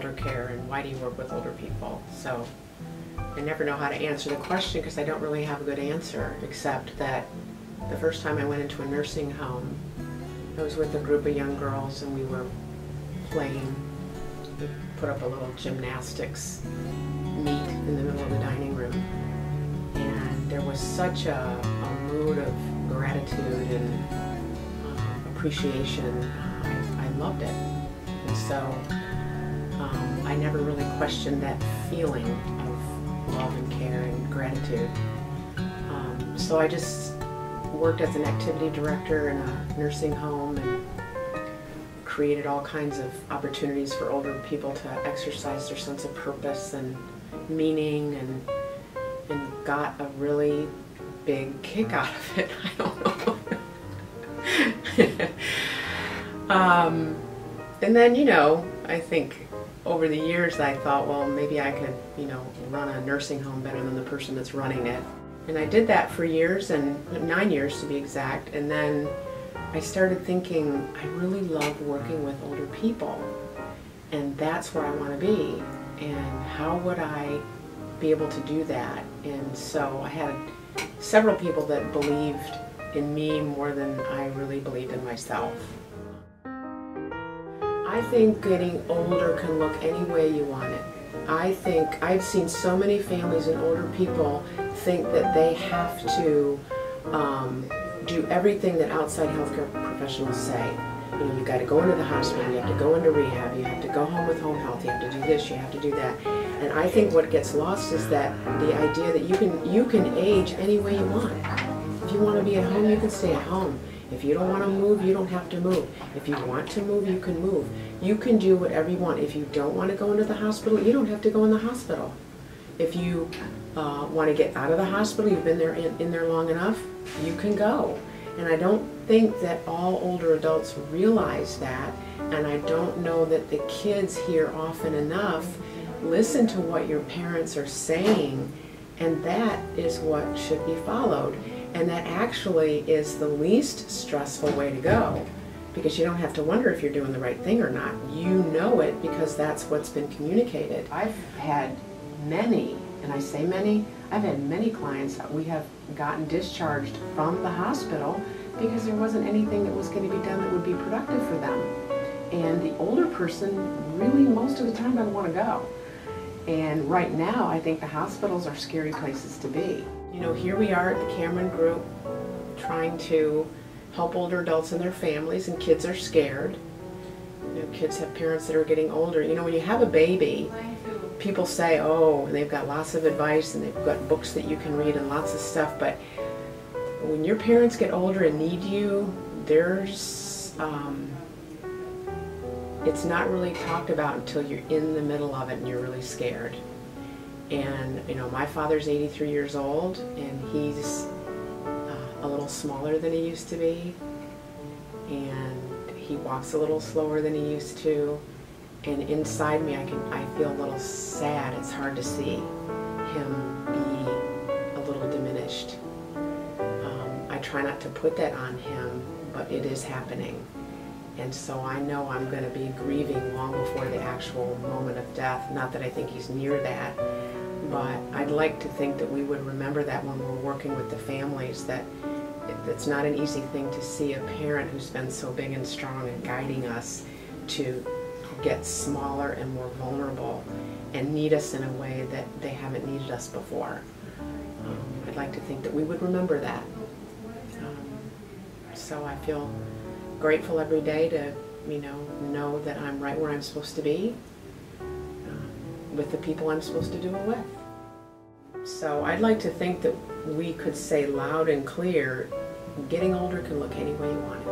elder care and why do you work with older people? So I never know how to answer the question because I don't really have a good answer, except that the first time I went into a nursing home, I was with a group of young girls and we were playing. We put up a little gymnastics meet in the middle of the dining room, and there was such a mood of gratitude and appreciation. I loved it, and so I never really questioned that feeling of love and care and gratitude. So I just worked as an activity director in a nursing home and created all kinds of opportunities for older people to exercise their sense of purpose and meaning, and got a really big kick out of it. I don't know. And then, you know, I think over the years I thought, well, maybe I could, you know, run a nursing home better than the person that's running it. And I did that for years, and 9 years to be exact, and then I started thinking, I really love working with older people, and that's where I want to be, and how would I be able to do that? And so I had several people that believed in me more than I really believed in myself. I think getting older can look any way you want it. I think I've seen so many families and older people think that they have to do everything that outside healthcare professionals say. You know, you got to go into the hospital, you have to go into rehab, you have to go home with home health, you have to do this, you have to do that. And I think what gets lost is that the idea that you can age any way you want. If you want to be at home, you can stay at home. If you don't want to move, you don't have to move. If you want to move, you can move. You can do whatever you want. If you don't want to go into the hospital, you don't have to go in the hospital. If you want to get out of the hospital, you've been there in there long enough, you can go. And I don't think that all older adults realize that, and I don't know that the kids here often enough listen to what your parents are saying, and that is what should be followed. And that actually is the least stressful way to go, because you don't have to wonder if you're doing the right thing or not. You know it because that's what's been communicated. I've had many, and I say many, I've had many clients that we have gotten discharged from the hospital because there wasn't anything that was going to be done that would be productive for them. And the older person really most of the time doesn't want to go. And right now I think the hospitals are scary places to be. You know, here we are at the Cameron Group trying to help older adults and their families, and kids are scared. You know, kids have parents that are getting older. You know, when you have a baby, people say, oh, and they've got lots of advice and they've got books that you can read and lots of stuff, but when your parents get older and need you, there's, it's not really talked about until you're in the middle of it and you're really scared. And, you know, my father's 83 years old, and he's a little smaller than he used to be, and he walks a little slower than he used to, and inside me I feel a little sad. It's hard to see him be a little diminished. I try not to put that on him, but it is happening. And so I know I'm going to be grieving long before the actual moment of death. Not that I think he's near that, but I'd like to think that we would remember that when we're working with the families, that it's not an easy thing to see a parent who's been so big and strong and guiding us to get smaller and more vulnerable and need us in a way that they haven't needed us before. I'd like to think that we would remember that. So I feel grateful every day to, you know that I'm right where I'm supposed to be, with the people I'm supposed to do it with. So I'd like to think that we could say loud and clear, getting older can look any way you want it.